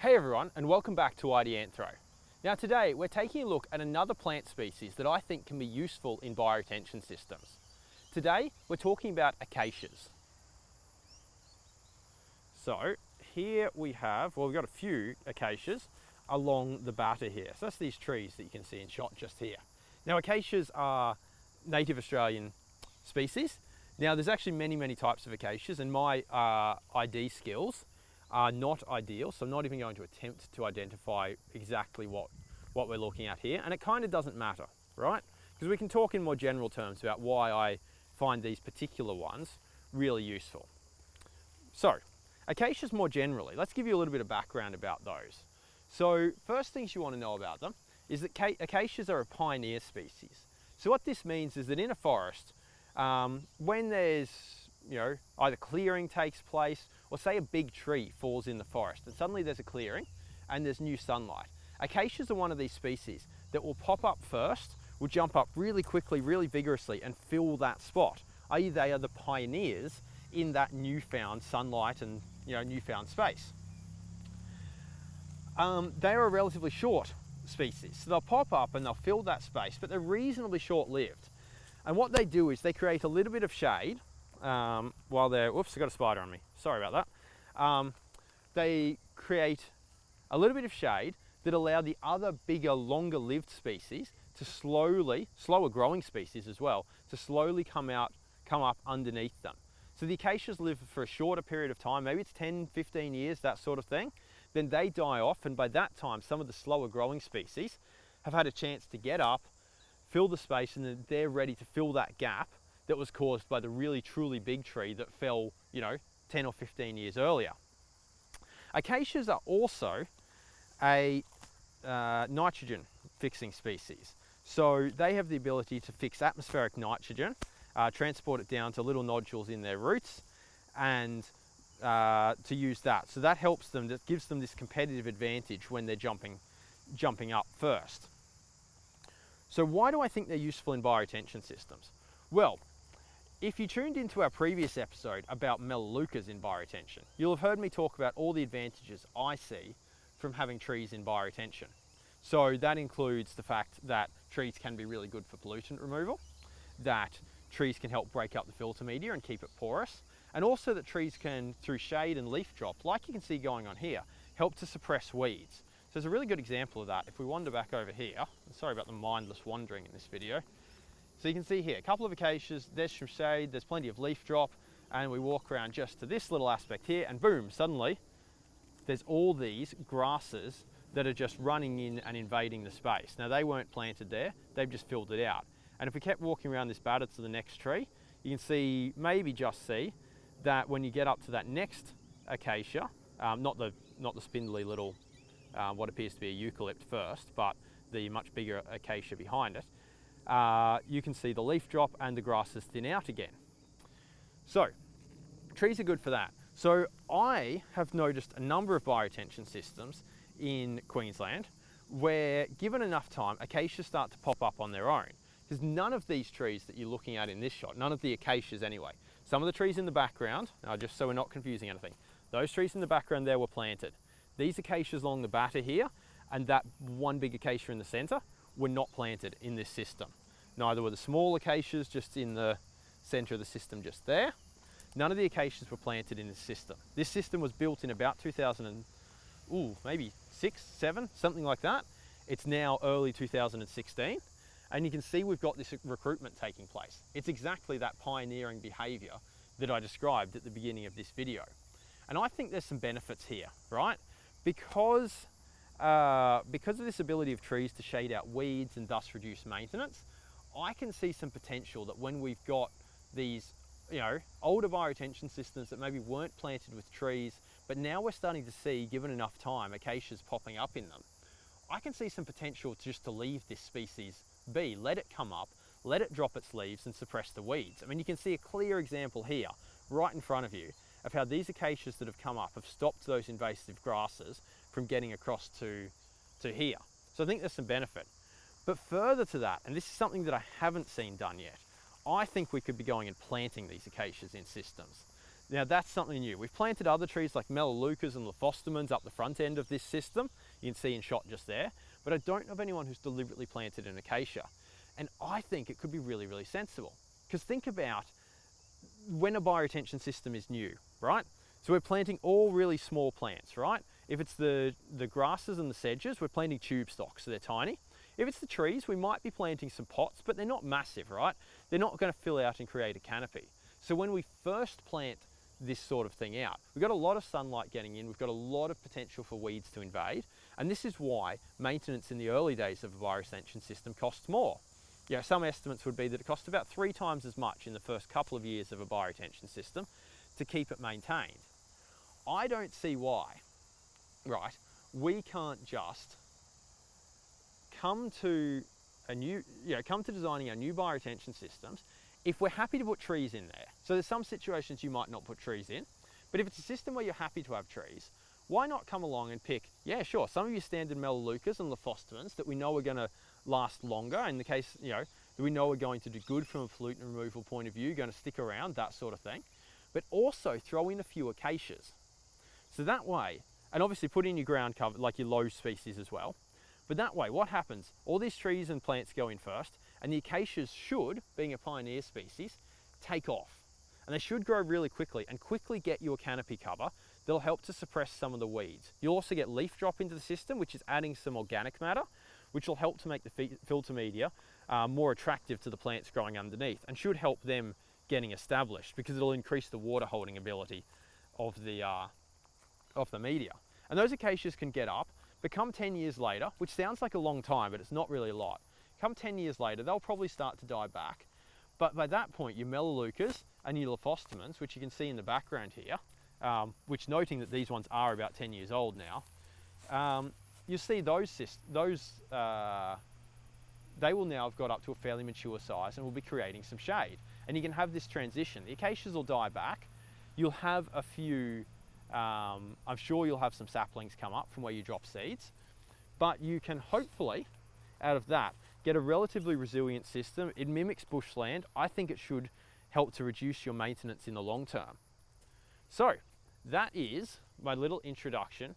Hey everyone, and welcome back to Ideanthro. Now today we're taking a look at another plant species that I think can be useful in bioretention systems. Today we're talking about acacias. So here we have, well, we've got a few acacias along the batter here. So that's these trees that you can see in shot just here. Now acacias are native Australian species. Now there's actually many types of acacias, and my ID skills are not ideal, so I'm not even going to attempt to identify exactly what we're looking at here, and it kind of doesn't matter, right? Because we can talk in more general terms about why I find these particular ones really useful. So, acacias more generally, let's give you a little bit of background about those. So, first things you want to know about them is that acacias are a pioneer species. So what this means is that in a forest, when there's either clearing takes place, or say a big tree falls in the forest and suddenly there's a clearing and there's new sunlight. Acacias are one of these species that will pop up first, will jump up really quickly, really vigorously and fill that spot, i.e. they are the pioneers in that newfound sunlight and newfound space. They are a relatively short species, so they'll pop up and they'll fill that space, but they're reasonably short-lived. And what they do is they create a little bit of shade while they're, whoops, I got a spider on me, sorry about that. They create a little bit of shade that allow the other bigger, longer lived species to slower growing species as well, to slowly come up underneath them. So the acacias live for a shorter period of time, maybe it's 10, 15 years, that sort of thing. Then they die off, and by that time some of the slower growing species have had a chance to get up, fill the space, and then they're ready to fill that gap that was caused by the really truly big tree that fell 10 or 15 years earlier. Acacias are also a nitrogen fixing species. So they have the ability to fix atmospheric nitrogen, transport it down to little nodules in their roots, and to use that. So that helps them, that gives them this competitive advantage when they're jumping up first. So why do I think they're useful in bioretention systems? Well, if you tuned into our previous episode about melaleucas in bioretention, you'll have heard me talk about all the advantages I see from having trees in bioretention. So that includes the fact that trees can be really good for pollutant removal, that trees can help break up the filter media and keep it porous, and also that trees can, through shade and leaf drop, like you can see going on here, help to suppress weeds. So there's a really good example of that. If we wander back over here, sorry about the mindless wandering in this video. So you can see here, a couple of acacias, there's some shade, there's plenty of leaf drop, and we walk around just to this little aspect here, and boom, suddenly there's all these grasses that are just running in and invading the space. Now they weren't planted there, they've just filled it out. And if we kept walking around this batter to the next tree, you can see, maybe just see, that when you get up to that next acacia, not the spindly little, what appears to be a eucalypt first, but the much bigger acacia behind it, you can see the leaf drop and the grasses thin out again. So trees are good for that. So I have noticed a number of bioretention systems in Queensland where, given enough time, acacias start to pop up on their own. Because none of these trees that you're looking at in this shot, none of the acacias anyway, some of the trees in the background, just so we're not confusing anything, those trees in the background there were planted. These acacias along the batter here and that one big acacia in the centre were not planted in this system. Neither were the small acacias just in the centre of the system just there. None of the acacias were planted in this system. This system was built in about 2000 and, maybe 6, 7, something like that. It's now early 2016, and you can see we've got this recruitment taking place. It's exactly that pioneering behaviour that I described at the beginning of this video. And I think there's some benefits here, right? Because of this ability of trees to shade out weeds and thus reduce maintenance, I can see some potential that when we've got these older bioretention systems that maybe weren't planted with trees, but now we're starting to see, given enough time, acacias popping up in them, I can see some potential just to leave this species be, let it come up, let it drop its leaves and suppress the weeds. I mean, you can see a clear example here, right in front of you, of how these acacias that have come up have stopped those invasive grasses from getting across to here. So I think there's some benefit. But further to that, and this is something that I haven't seen done yet, I think we could be going and planting these acacias in systems. Now that's something new. We've planted other trees like melaleucas and lephostomans up the front end of this system. You can see in shot just there, but I don't know of anyone who's deliberately planted an acacia. And I think it could be really, really sensible. Because think about when a bioretention system is new, right? So we're planting all really small plants, right? If it's the grasses and the sedges, we're planting tube stocks, so they're tiny. If it's the trees, we might be planting some pots, but they're not massive, right? They're not going to fill out and create a canopy. So when we first plant this sort of thing out, we've got a lot of sunlight getting in, we've got a lot of potential for weeds to invade, and this is why maintenance in the early days of a bioretention system costs more. You know, some estimates would be that it costs about 3 times as much in the first couple of years of a bioretention system to keep it maintained. I don't see why, right, we can't just come to designing our new bioretention systems if we're happy to put trees in there. So there's some situations you might not put trees in, but if it's a system where you're happy to have trees, why not come along and pick, yeah, sure, some of your standard melaleucas and lephostomans that we know are going to last longer, in the case, you know, that we know are going to do good from a pollutant removal point of view, going to stick around, that sort of thing, but also throw in a few acacias. So that way, and obviously put in your ground cover, like your low species as well, but that way, what happens? All these trees and plants go in first, and the acacias should, being a pioneer species, take off. And they should grow really quickly and quickly get you a canopy cover that'll help to suppress some of the weeds. You'll also get leaf drop into the system, which is adding some organic matter, which will help to make the filter media more attractive to the plants growing underneath and should help them getting established because it'll increase the water holding ability of the media. And those acacias can get up, but come 10 years later, which sounds like a long time, but it's not really a lot. Come 10 years later, they'll probably start to die back. But by that point, your melaleucas and your lephostomans, which you can see in the background here, which noting that these ones are about 10 years old now, you see they will now have got up to a fairly mature size and will be creating some shade. And you can have this transition. The acacias will die back. You'll have a few, I'm sure you'll have some saplings come up from where you drop seeds, but you can hopefully, out of that, get a relatively resilient system. It mimics bushland. I think it should help to reduce your maintenance in the long term. So that is my little introduction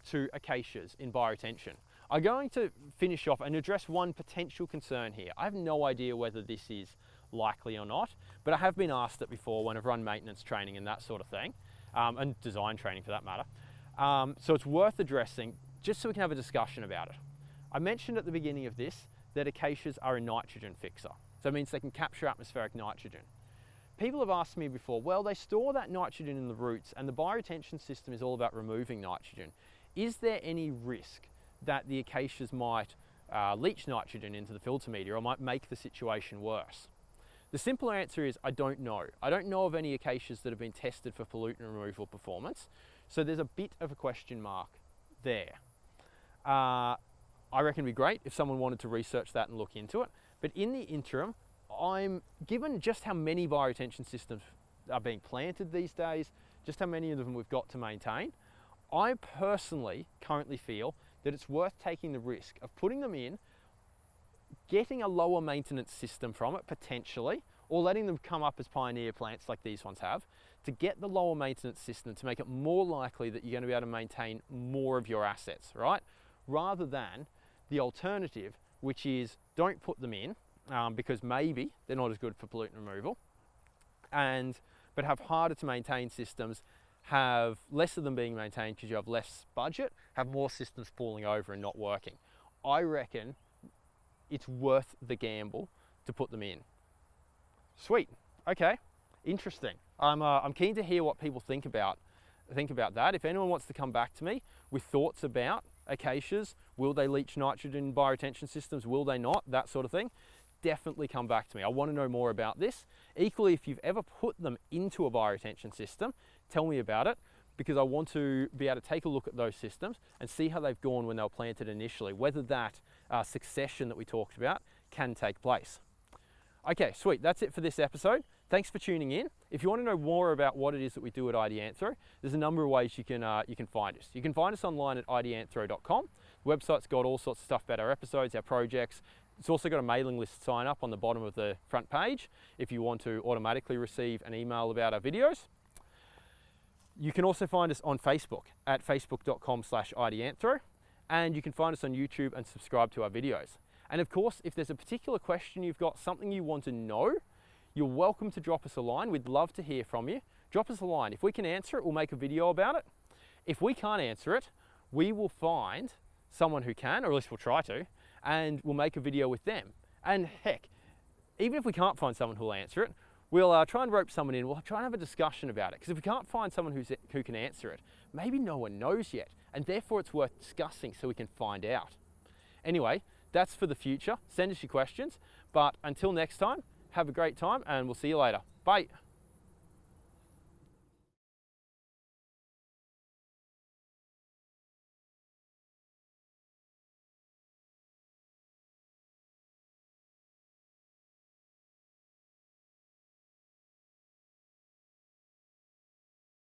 to acacias in bioretention. I'm going to finish off and address one potential concern here. I have no idea whether this is likely or not, but I have been asked it before when I've run maintenance training and that sort of thing, and design training for that matter. So it's worth addressing just so we can have a discussion about it. I mentioned at the beginning of this that acacias are a nitrogen fixer. So it means they can capture atmospheric nitrogen. People have asked me before, well, they store that nitrogen in the roots and the bioretention system is all about removing nitrogen. Is there any risk that the acacias might leach nitrogen into the filter media or might make the situation worse? The simple answer is I don't know. I don't know of any acacias that have been tested for pollutant removal performance, so there's a bit of a question mark there. I reckon it'd be great if someone wanted to research that and look into it, but in the interim, given just how many bioretention systems are being planted these days, just how many of them we've got to maintain, I personally currently feel that it's worth taking the risk of putting them in, getting a lower maintenance system from it potentially, or letting them come up as pioneer plants like these ones have, to get the lower maintenance system to make it more likely that you're going to be able to maintain more of your assets, right? Rather than the alternative, which is don't put them in because maybe they're not as good for pollutant removal, but have harder to maintain systems, have less of them being maintained because you have less budget, have more systems falling over and not working. I reckon it's worth the gamble to put them in. Sweet. Okay. Interesting. I'm keen to hear what people think about that. If anyone wants to come back to me with thoughts about acacias, will they leach nitrogen in bioretention systems? Will they not? That sort of thing. Definitely come back to me. I want to know more about this. Equally, if you've ever put them into a bioretention system, tell me about it, because I want to be able to take a look at those systems and see how they've gone when they were planted initially, whether that succession that we talked about can take place. Okay, sweet. That's it for this episode. Thanks for tuning in. If you want to know more about what it is that we do at Ideanthro, there's a number of ways you can find us. You can find us online at ideanthro.com. The website's got all sorts of stuff about our episodes, our projects. It's also got a mailing list sign up on the bottom of the front page if you want to automatically receive an email about our videos. You can also find us on Facebook at facebook.com/Ideanthro, and you can find us on YouTube and subscribe to our videos. And of course, if there's a particular question you've got, something you want to know, you're welcome to drop us a line. We'd love to hear from you. Drop us a line. If we can answer it, we'll make a video about it. If we can't answer it, we will find someone who can, or at least we'll try to, and we'll make a video with them. And heck, even if we can't find someone who'll answer it, we'll try and rope someone in. We'll try and have a discussion about it. Because if we can't find someone who can answer it, maybe no one knows yet. And therefore it's worth discussing so we can find out. Anyway, that's for the future. Send us your questions. But until next time, have a great time and we'll see you later. Bye.